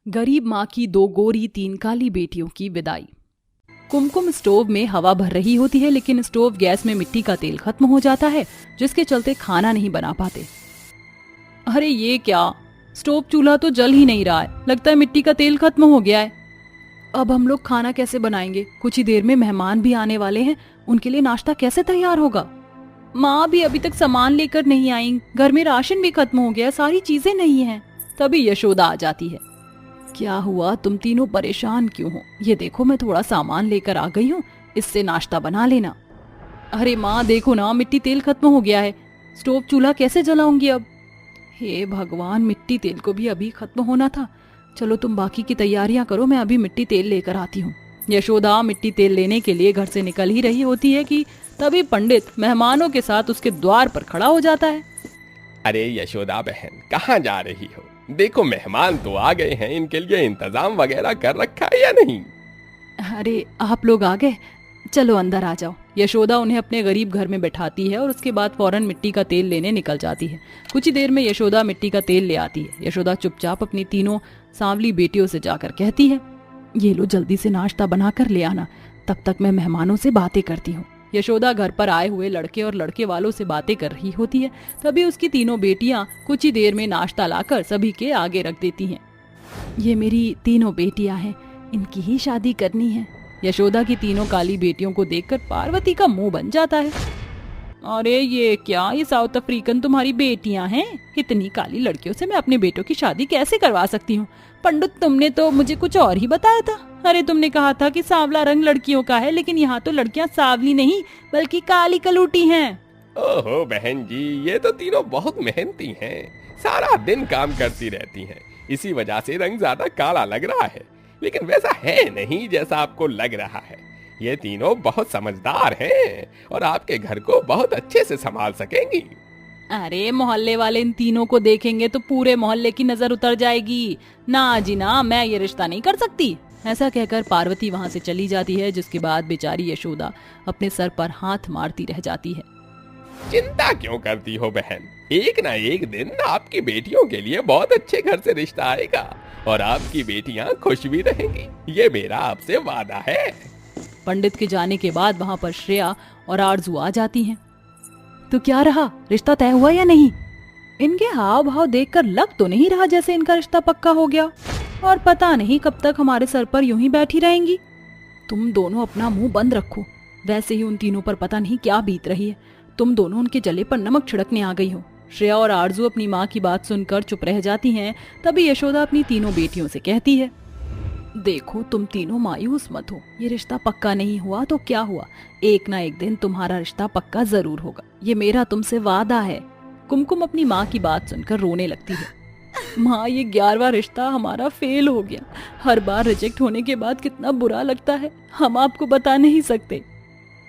गरीब माँ की दो गोरी तीन काली बेटियों की विदाई। कुमकुम स्टोव में हवा भर रही होती है, लेकिन स्टोव गैस में मिट्टी का तेल खत्म हो जाता है, जिसके चलते खाना नहीं बना पाते। अरे ये क्या, स्टोव चूल्हा तो जल ही नहीं रहा है, लगता है मिट्टी का तेल खत्म हो गया है। अब हम लोग खाना कैसे बनाएंगे? कुछ ही देर में मेहमान भी आने वाले हैं, उनके लिए नाश्ता कैसे तैयार होगा? माँ भी अभी तक सामान लेकर नहीं आई, घर में राशन भी खत्म हो गया, सारी चीजें नहीं हैं। तभी यशोदा आ जाती है। क्या हुआ, तुम तीनों परेशान क्यों हो? ये देखो मैं थोड़ा सामान लेकर आ गई हूँ, इससे नाश्ता बना लेना। अरे माँ देखो ना, मिट्टी तेल खत्म हो गया है, स्टोव चूल्हा कैसे जलाऊंगी अब? हे भगवान, मिट्टी तेल को भी अभी खत्म होना था। चलो तुम बाकी की तैयारियां करो, मैं अभी मिट्टी तेल लेकर आती हूँ। यशोदा मिट्टी तेल लेने के लिए घर से निकल ही रही होती है कि तभी पंडित मेहमानों के साथ उसके द्वार पर खड़ा हो जाता है। अरे यशोदा बहन, कहाँ जा रही हो? देखो मेहमान तो आ गए हैं, इनके लिए इंतजाम वगैरह कर रखा है या नहीं? अरे आप लोग आ गए, चलो अंदर आ जाओ। यशोदा उन्हें अपने गरीब घर में बैठाती है और उसके बाद फौरन मिट्टी का तेल लेने निकल जाती है। कुछ ही देर में यशोदा मिट्टी का तेल ले आती है। यशोदा चुपचाप अपनी तीनों सांवली बेटियों से जाकर कहती है, ये लो जल्दी से नाश्ता बनाकर ले आना, तब तक मैं मेहमानों से बातें करती हूँ। यशोदा घर पर आए हुए लड़के और लड़के वालों से बातें कर रही होती है। तभी उसकी तीनों बेटियां कुछ ही देर में नाश्ता लाकर सभी के आगे रख देती हैं। ये मेरी तीनों बेटियां हैं, इनकी ही शादी करनी है। यशोदा की तीनों काली बेटियों को देखकर पार्वती का मुंह बन जाता है। अरे ये क्या, ये साउथ अफ्रीकन तुम्हारी बेटियां हैं? इतनी काली लड़कियों से मैं अपने बेटों की शादी कैसे करवा सकती हूँ? पंडित तुमने तो मुझे कुछ और ही बताया था। अरे तुमने कहा था कि सांवला रंग लड़कियों का है, लेकिन यहाँ तो लड़कियाँ सांवली नहीं बल्कि काली कलूटी हैं। ओहो बहन जी, ये तो तीनों बहुत मेहनती हैं, सारा दिन काम करती रहती हैं, इसी वजह से रंग ज्यादा काला लग रहा है, लेकिन वैसा है नहीं जैसा आपको लग रहा है। ये तीनों बहुत समझदार हैं और आपके घर को बहुत अच्छे से संभाल सकेंगी। अरे मोहल्ले वाले इन तीनों को देखेंगे तो पूरे मोहल्ले की नजर उतर जाएगी। ना जी ना, मैं ये रिश्ता नहीं कर सकती। ऐसा कहकर पार्वती वहाँ से चली जाती है, जिसके बाद बेचारी यशोदा अपने सर पर हाथ मारती रह जाती है। चिंता क्यों करती हो बहन, एक ना एक दिन आपकी बेटियों के लिए बहुत अच्छे घर से रिश्ता आएगा और आपकी बेटियां खुश भी रहेंगी, ये मेरा आपसे वादा है। पंडित के जाने के बाद वहाँ पर श्रेया और आरजू आ जाती हैं। तो क्या रहा, रिश्ता तय हुआ या नहीं? इनके हाव भाव देखकर लग तो नहीं रहा जैसे इनका रिश्ता पक्का हो गया, और पता नहीं कब तक हमारे सर पर यूं ही बैठी रहेंगी। तुम दोनों अपना मुंह बंद रखो, वैसे ही उन तीनों पर पता नहीं क्या बीत रही है। तुम दोनों उनके जले पर नमक छिड़कने आ गई हो। श्रेया और आरजू अपनी माँ की बात सुनकर चुप रह जाती हैं। तभी यशोदा अपनी तीनों बेटियों से कहती है, देखो तुम तीनों मायूस मत हो, ये रिश्ता पक्का नहीं हुआ तो क्या हुआ, एक ना एक दिन तुम्हारा रिश्ता पक्का जरूर होगा, ये मेरा तुमसे वादा है। कुमकुम अपनी माँ की बात सुनकर रोने लगती है। माँ, ये 11वां रिश्ता हमारा फेल हो गया। हर बार रिजेक्ट होने के बाद कितना बुरा लगता है, हम आपको बता नहीं सकते।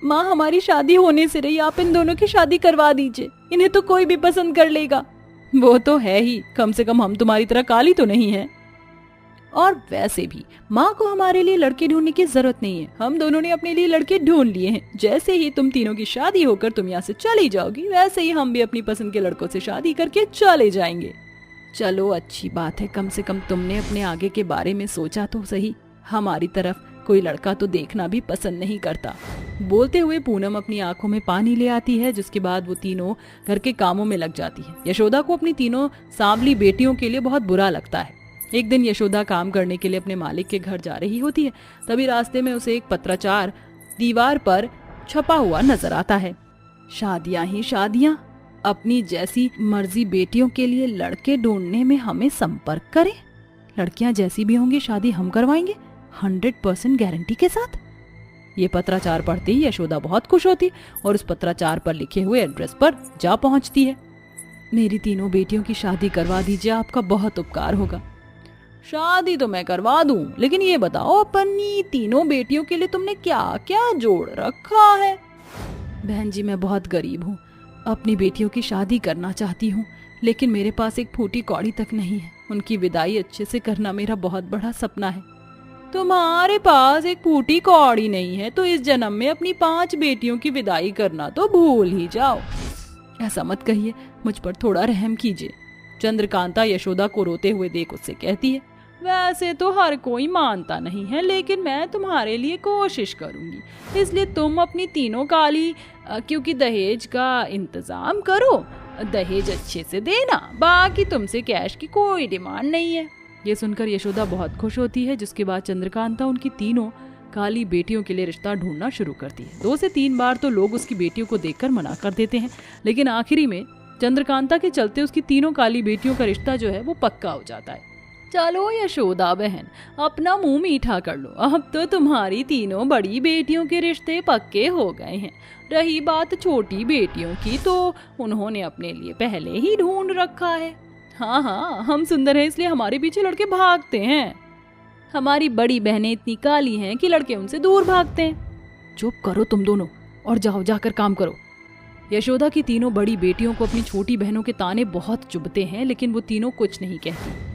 माँ, हमारी शादी होने से रही, आप इन दोनों की शादी करवा दीजिए, इन्हें तो कोई भी पसंद कर लेगा। वो तो है ही, कम से कम हम तुम्हारी तरह काली तो नहीं है। और वैसे भी माँ को हमारे लिए लड़के ढूंढने की जरूरत नहीं है, हम दोनों ने अपने लिए लड़के ढूंढ लिए हैं। जैसे ही तुम तीनों की शादी होकर तुम यहाँ से चली जाओगी, वैसे ही हम भी अपनी पसंद के लड़कों से शादी करके चले जाएंगे। चलो अच्छी बात है, कम से कम तुमने अपने आगे के बारे में सोचा तो सही। हमारी तरफ कोई लड़का तो देखना भी पसंद नहीं करता। बोलते हुए पूनम अपनी आंखों में पानी ले आती है, जिसके बाद वो तीनों घर के कामों में लग जाती है। यशोदा को अपनी तीनों सांवली बेटियों के लिए बहुत बुरा लगता है। एक दिन यशोदा काम करने के लिए अपने मालिक के घर जा रही होती है। तभी रास्ते में उसे एक पत्राचार दीवार पर छपा हुआ नजर आता है। शादियां ही शादियां, अपनी जैसी मर्जी बेटियों के लिए लड़के ढूंढने में हमें संपर्क करें। लड़कियां जैसी भी होंगी शादी हम करवाएंगे, 100% गारंटी के साथ। ये पत्राचार पढ़ते ही यशोदा बहुत खुश होती और उस पत्राचार पर लिखे हुए एड्रेस पर जा पहुंचती है। मेरी तीनों बेटियों की शादी करवा दीजिए, आपका बहुत उपकार होगा। शादी तो मैं करवा दूं, लेकिन ये बताओ अपनी तीनों बेटियों के लिए तुमने क्या क्या जोड़ रखा है? बहन जी, मैं बहुत गरीब हूँ, अपनी बेटियों की शादी करना चाहती हूँ, लेकिन मेरे पास एक फूटी कौड़ी तक नहीं है। उनकी विदाई अच्छे से करना मेरा बहुत बड़ा सपना है। तुम्हारे पास एक फूटी कौड़ी नहीं है तो इस जन्म में अपनी 5 बेटियों की विदाई करना तो भूल ही जाओ। ऐसा मत कहिए, मुझ पर थोड़ा रहम कीजिए। चंद्रकांता यशोदा को रोते हुए देख उससे कहती है, वैसे तो हर कोई मानता नहीं है, लेकिन मैं तुम्हारे लिए कोशिश करूंगी। इसलिए तुम अपनी तीनों काली क्योंकि दहेज का इंतजाम करो, दहेज अच्छे से देना, बाकी तुमसे कैश की कोई डिमांड नहीं है। ये सुनकर यशोदा बहुत खुश होती है, जिसके बाद चंद्रकांता उनकी तीनों काली बेटियों के लिए रिश्ता ढूंढना शुरू करती है। 2 से 3 बार तो लोग उसकी बेटियों को देखकर मना कर देते हैं, लेकिन आखिरी में चंद्रकांता के चलते उसकी तीनों काली बेटियों का रिश्ता जो है वो पक्का हो जाता है। चलो यशोदा बहन, अपना मुंह मीठा कर लो, अब तो तुम्हारी तीनों बड़ी बेटियों के रिश्ते पक्के हो गए हैं। रही बात छोटी बेटियों की, तो उन्होंने अपने लिए पहले ही ढूंढ रखा है। हाँ, हम सुंदर हैं इसलिए हमारे पीछे लड़के भागते हैं। हमारी बड़ी बहनें इतनी काली हैं कि लड़के उनसे दूर भागते हैं। चुप करो तुम दोनों और जाओ जाकर काम करो। यशोदा की तीनों बड़ी बेटियों को अपनी छोटी बहनों के ताने बहुत चुभते हैं, लेकिन वो तीनों कुछ नहीं कहती।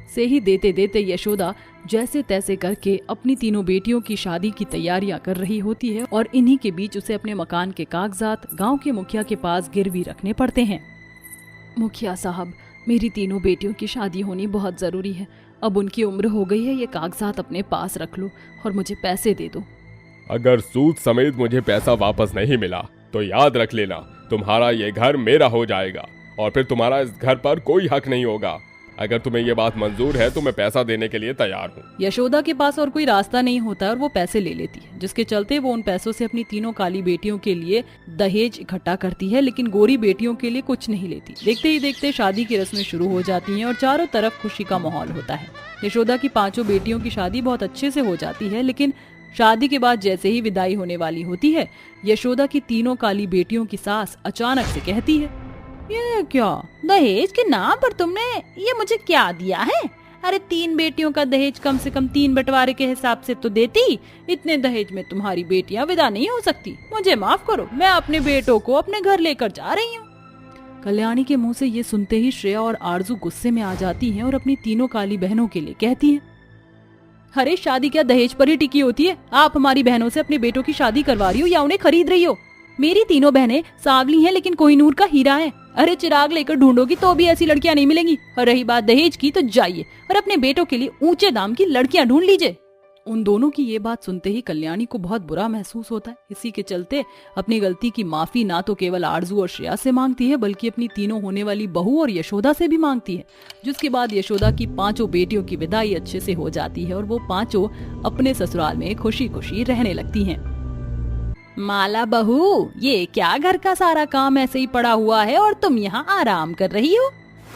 से ही देते देते यशोदा जैसे तैसे करके अपनी तीनों बेटियों की शादी की तैयारियां कर रही होती है, और इन्हीं के बीच उसे अपने मकान के कागजात गांव के मुखिया के पास गिरवी रखने पड़ते हैं। मुखिया साहब, मेरी तीनों बेटियों की शादी होनी बहुत जरूरी है। अब उनकी उम्र हो गई है, ये कागजात अपने पास रख लो और मुझे पैसे दे दो। अगर सूद समेत मुझे पैसा वापस नहीं मिला तो याद रख लेना, तुम्हारा ये घर मेरा हो जाएगा और फिर तुम्हारा इस घर पर कोई हक नहीं होगा। अगर तुम्हें ये बात मंजूर है तो मैं पैसा देने के लिए तैयार हूँ। यशोदा के पास और कोई रास्ता नहीं होता और वो पैसे ले लेती है, जिसके चलते वो उन पैसों से अपनी तीनों काली बेटियों के लिए दहेज इकट्ठा करती है, लेकिन गोरी बेटियों के लिए कुछ नहीं लेती। देखते ही देखते शादी की रस्में शुरू हो जाती हैं और चारों तरफ खुशी का माहौल होता है। यशोदा की 5 बेटियों की शादी बहुत अच्छे से हो जाती है, लेकिन शादी के बाद जैसे ही विदाई होने वाली होती है, यशोदा की तीनों काली बेटियों की सास अचानक से कहती है, ये क्या, दहेज के नाम पर तुमने ये मुझे क्या दिया है? अरे 3 बेटियों का दहेज कम से कम 3 बंटवारे के हिसाब से तो देती। इतने दहेज में तुम्हारी बेटियां विदा नहीं हो सकती। मुझे माफ करो, मैं अपने बेटों को अपने घर लेकर जा रही हूँ। कल्याणी के मुंह से ये सुनते ही श्रेया और आरजू गुस्से में आ जाती हैं और अपनी तीनों काली बहनों के लिए कहती हैं, अरे शादी क्या दहेज पर ही टिकी होती है? आप हमारी बहनों से अपने बेटों की शादी करवा रही हो या उन्हें खरीद रही हो? मेरी तीनों बहनें सांवली हैं, लेकिन कोहिनूर का हीरा है। अरे चिराग लेकर ढूंढोगी तो भी ऐसी लड़कियां नहीं मिलेंगी। और रही बात दहेज की, तो जाइए और अपने बेटों के लिए ऊंचे दाम की लड़कियां ढूंढ लीजिए। उन दोनों की ये बात सुनते ही कल्याणी को बहुत बुरा महसूस होता है। इसी के चलते अपनी गलती की माफी ना तो केवल आरजू और श्रेया से मांगती है, बल्कि अपनी तीनों होने वाली बहू और यशोदा से भी मांगती है। जिसके बाद यशोदा की 5 बेटियों की विदाई अच्छे से हो जाती है और वो 5 अपने ससुराल में खुशी खुशी रहने लगती हैं। माला बहू, ये क्या घर का सारा काम ऐसे ही पड़ा हुआ है और तुम यहाँ आराम कर रही हो?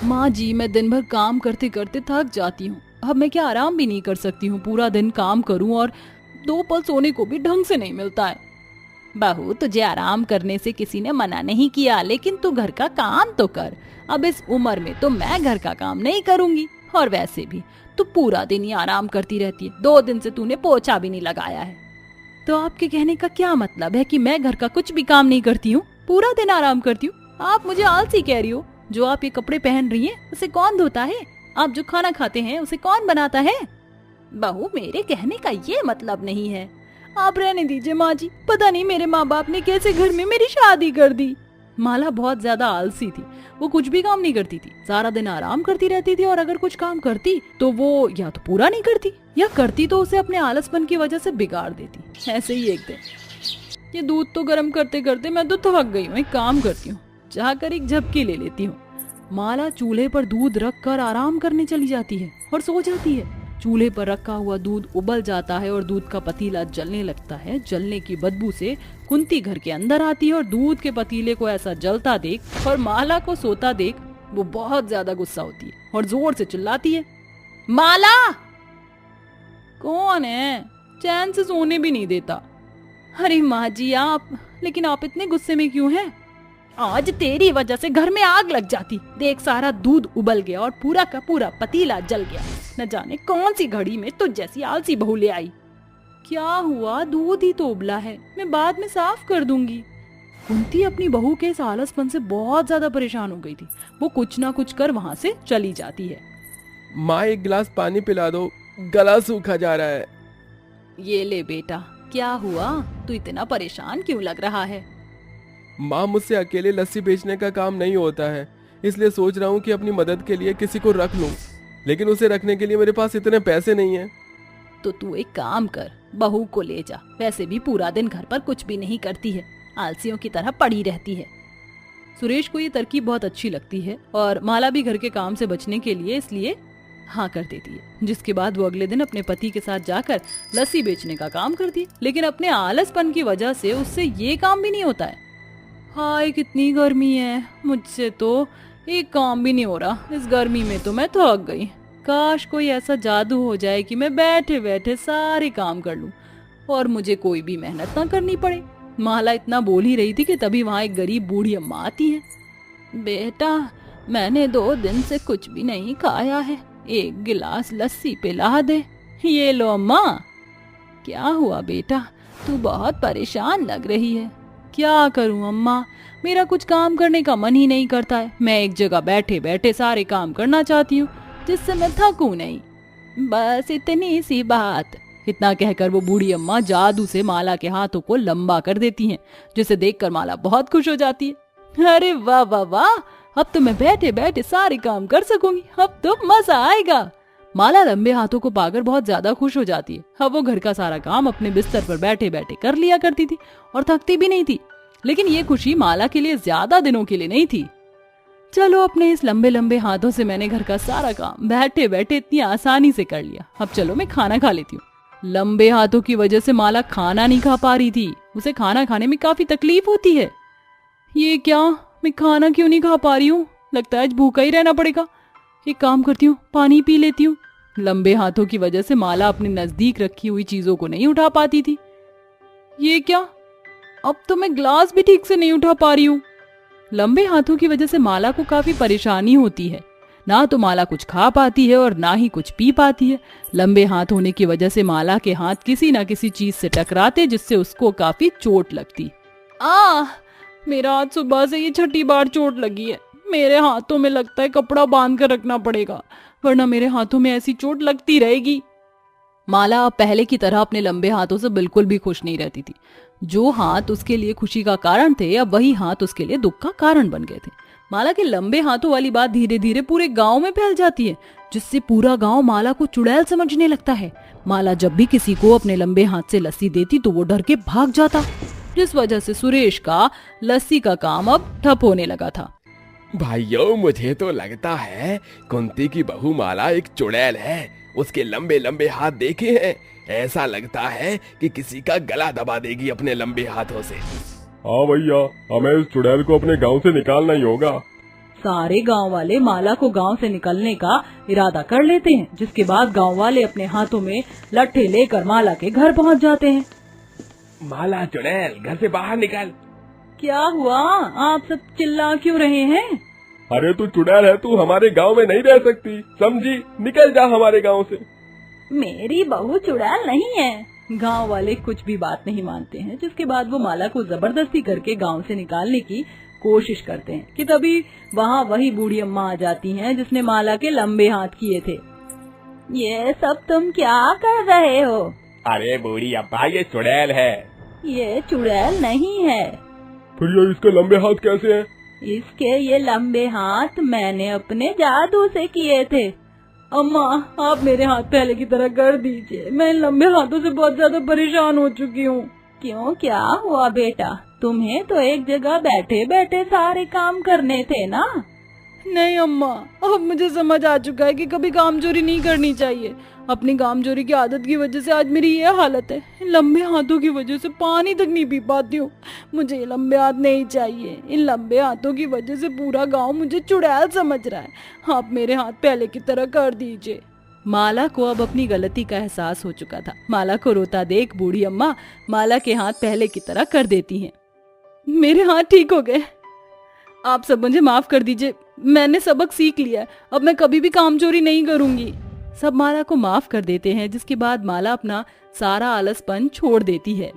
माँ जी, मैं दिन भर काम करते करते थक जाती हूँ। अब मैं क्या आराम भी नहीं कर सकती हूँ? पूरा दिन काम करूँ और 2 पल सोने को भी ढंग से नहीं मिलता है। बहू, तुझे आराम करने से किसी ने मना नहीं किया, लेकिन तू घर का काम तो कर। अब इस उम्र में तो मैं घर का काम नहीं करूंगी, और वैसे भी तू पूरा दिन ही आराम करती रहती है। 2 दिन से तूने पोछा भी नहीं लगाया है। तो आपके कहने का क्या मतलब है कि मैं घर का कुछ भी काम नहीं करती हूँ, पूरा दिन आराम करती हूँ? आप मुझे आलसी कह रही हो। जो आप ये कपड़े पहन रही हैं उसे कौन धोता है? आप जो खाना खाते हैं उसे कौन बनाता है? बहू, मेरे कहने का ये मतलब नहीं है। आप रहने दीजिए माँ जी, पता नहीं मेरे माँ बाप ने कैसे घर में मेरी शादी कर दी। माला बहुत ज्यादा आलसी थी, वो कुछ भी काम नहीं करती थी, सारा दिन आराम करती रहती थी, और अगर कुछ काम करती तो वो या तो पूरा नहीं करती या करती तो उसे अपने आलसपन की वजह से बिगाड़ देती। ऐसे ही एक दिन, ये दूध तो गर्म करते करते मैं तो थक गई हूँ, एक काम करती हूँ, जाकर एक झपकी ले लेती हूँ। माला चूल्हे पर दूध रख कर आराम करने चली जाती है और सो जाती है। चूल्हे पर रखा हुआ दूध उबल जाता है और दूध का पतीला जलने लगता है। जलने की बदबू से कुंती घर के अंदर आती है और दूध के पतीले को ऐसा जलता देख और माला को सोता देख वो बहुत ज्यादा गुस्सा होती है और जोर से चिल्लाती है, माला! कौन है? चैन से सोने भी नहीं देता। अरे माँ जी आप, लेकिन आप इतने गुस्से में क्यों हैं? आज तेरी वजह से घर में आग लग जाती। देख, सारा दूध उबल गया और पूरा का पूरा पतीला जल गया। न जाने कौन सी घड़ी में तुझ जैसी आलसी बहू ले आई। क्या हुआ? दूध ही तो उबला है, मैं बाद में साफ कर दूंगी। कुंती अपनी बहू के इस आलसपन से बहुत ज्यादा परेशान हो गई थी। वो कुछ ना कुछ कर वहाँ से चली जाती है। माँ, एक गिलास पानी पिला दो, गला सूखा जा रहा है। ये ले बेटा, क्या हुआ? तू इतना परेशान क्यों लग रहा है? माँ, मुझसे अकेले लस्सी बेचने का काम नहीं होता है, इसलिए सोच रहा हूँ कि अपनी मदद के लिए किसी को रख लूँ, लेकिन उसे रखने के लिए मेरे पास इतने पैसे नहीं हैं। तो तू एक काम कर, बहू को ले जा। वैसे भी पूरा दिन घर पर कुछ भी नहीं करती है, आलसियों की तरह पड़ी रहती है। सुरेश को ये तरकीब बहुत अच्छी लगती है और माला भी घर के काम से बचने के लिए इसलिए हाँ कर देती है। जिसके बाद वो अगले दिन अपने पति के साथ जाकर लस्सी बेचने का काम करती है, लेकिन अपने आलसपन की वजह से उससे ये काम भी नहीं होता है। हाय कितनी गर्मी है, मुझसे तो एक काम भी नहीं हो रहा। इस गर्मी में तो मैं थक गई। काश कोई ऐसा जादू हो जाए कि मैं बैठे बैठे सारे काम कर लूं और मुझे कोई भी मेहनत ना करनी पड़े। माला इतना बोल ही रही थी कि तभी वहाँ एक गरीब बूढ़ी अम्मा आती है। बेटा, मैंने 2 दिन से कुछ भी नहीं खाया है, एक गिलास लस्सी पिला दे। ये लो अम्मा। क्या हुआ बेटा, तू बहुत परेशान लग रही है। क्या करूं अम्मा, मेरा कुछ काम करने का मन ही नहीं करता है। मैं एक जगह बैठे बैठे सारे काम करना चाहती हूँ जिससे मैं थकूं नहीं। बस इतनी सी बात। इतना कहकर वो बूढ़ी अम्मा जादू से माला के हाथों को लंबा कर देती हैं, जिसे देखकर माला बहुत खुश हो जाती है। अरे वाह वाह वाह, अब तो मैं बैठे बैठे सारे काम कर सकूंगी, अब तो मजा आएगा। माला लंबे हाथों को पाकर बहुत ज्यादा खुश हो जाती है। अब वो घर का सारा काम अपने बिस्तर पर बैठे बैठे कर लिया करती थी और थकती भी नहीं थी। लेकिन ये खुशी माला के लिए ज्यादा दिनों के लिए नहीं थी। चलो, अपने इस लंबे लंबे हाथों से मैंने घर का सारा काम बैठे बैठे इतनी आसानी से कर लिया। अब चलो मैं खाना खा लेती हूँ। लंबे हाथों की वजह से माला खाना नहीं खा पा रही थी। उसे खाना खाने में काफी तकलीफ होती है। ये क्या, मैं खाना क्यों नहीं खा पा रही हूँ? लगता है आज भूखा ही रहना पड़ेगा। एक काम करती हूँ, पानी पी लेती हूँ। लंबे हाथों की वजह से माला अपने नजदीक रखी हुई चीजों को नहीं उठा पाती थी। ये क्या, अब तो मैं ग्लास भी ठीक से नहीं उठा पा रही हूँ। लंबे हाथों की वजह से माला को काफी परेशानी होती है। ना तो माला कुछ खा पाती है और ना ही कुछ पी पाती है। लंबे हाथ होने की वजह से माला के हाथ किसी ना किसी चीज से टकराते, जिससे उसको काफी चोट लगती। मेरा हाथ सुबह से ये 6ठी बार चोट लगी है। मेरे हाथों में लगता है कपड़ा बांध कर रखना पड़ेगा, वरना मेरे हाथों में ऐसी चोट लगती रहेगी। माला अब पहले की तरह अपने लंबे हाथों से बिल्कुल भी खुश नहीं रहती थी। जो हाथ उसके लिए खुशी का कारण थे, अब वही हाथ उसके लिए दुख का कारण बन गए थे। माला के लंबे हाथों वाली बात धीरे धीरे पूरे गांव में फैल जाती है, जिससे पूरा गांव माला को चुड़ैल समझने लगता है। माला जब भी किसी को अपने लंबे हाथ से लस्सी देती तो वो डर के भाग जाता, जिस वजह से सुरेश का लस्सी का काम अब ठप होने लगा था। भाइयों, मुझे तो लगता है कुंती की बहू माला एक चुड़ैल है। उसके लंबे लंबे हाथ देखे हैं, ऐसा लगता है कि किसी का गला दबा देगी अपने लंबे हाथों से। हाँ भैया, हमें इस चुड़ैल को अपने गांव से निकालना ही होगा। सारे गांव वाले माला को गांव से निकलने का इरादा कर लेते हैं, जिसके बाद गांव वाले अपने हाथों में लट्ठे लेकर माला के घर पहुंच जाते हैं। माला चुड़ैल, घर से बाहर निकल। क्या हुआ, आप सब चिल्ला क्यों रहे हैं? अरे तू चुड़ैल है, तू हमारे गांव में नहीं रह सकती, समझी? निकल जा हमारे गांव से। मेरी बहू चुड़ैल नहीं है। गांव वाले कुछ भी बात नहीं मानते हैं, जिसके बाद वो माला को जबरदस्ती करके गांव से निकालने की कोशिश करते हैं कि तभी वहाँ वही बूढ़ी अम्मा आ जाती हैं, जिसने माला के लंबे हाथ किए थे। ये सब तुम क्या कर रहे हो? अरे बूढ़ी अब्बा, ये चुड़ैल है। ये चुड़ैल नहीं है। फिर ये इसके लंबे हाथ कैसे हैं? इसके ये लंबे हाथ मैंने अपने जादू से किए थे। अम्मा, आप मेरे हाथ पहले की तरह कर दीजिए। मैं इन लंबे हाथों से बहुत ज्यादा परेशान हो चुकी हूँ। क्यों, क्या हुआ बेटा? तुम्हें तो एक जगह बैठे बैठे सारे काम करने थे ना? नहीं अम्मा, अब मुझे समझ आ चुका है कि कभी कामचोरी नहीं करनी चाहिए। अपनी कामचोरी की आदत की वजह से आज मेरी ये हालत है। इन लंबे हाथों की वजह से पानी तक नहीं पी पाती हूँ। मुझे ये लंबे हाथ नहीं चाहिए। इन लंबे हाथों की वजह से पूरा गांव मुझे चुड़ैल समझ रहा है। आप मेरे हाथ पहले की तरह कर दीजिए। माला को अब अपनी गलती का एहसास हो चुका था। माला को रोता देख बूढ़ी अम्मा माला के हाथ पहले की तरह कर देती हैं। मेरे हाथ ठीक हो गए, आप सब मुझे माफ कर दीजिए। मैंने सबक सीख लिया है, अब मैं कभी भी कामचोरी नहीं करूंगी। सब माला को माफ कर देते हैं, जिसके बाद माला अपना सारा आलसपन छोड़ देती है।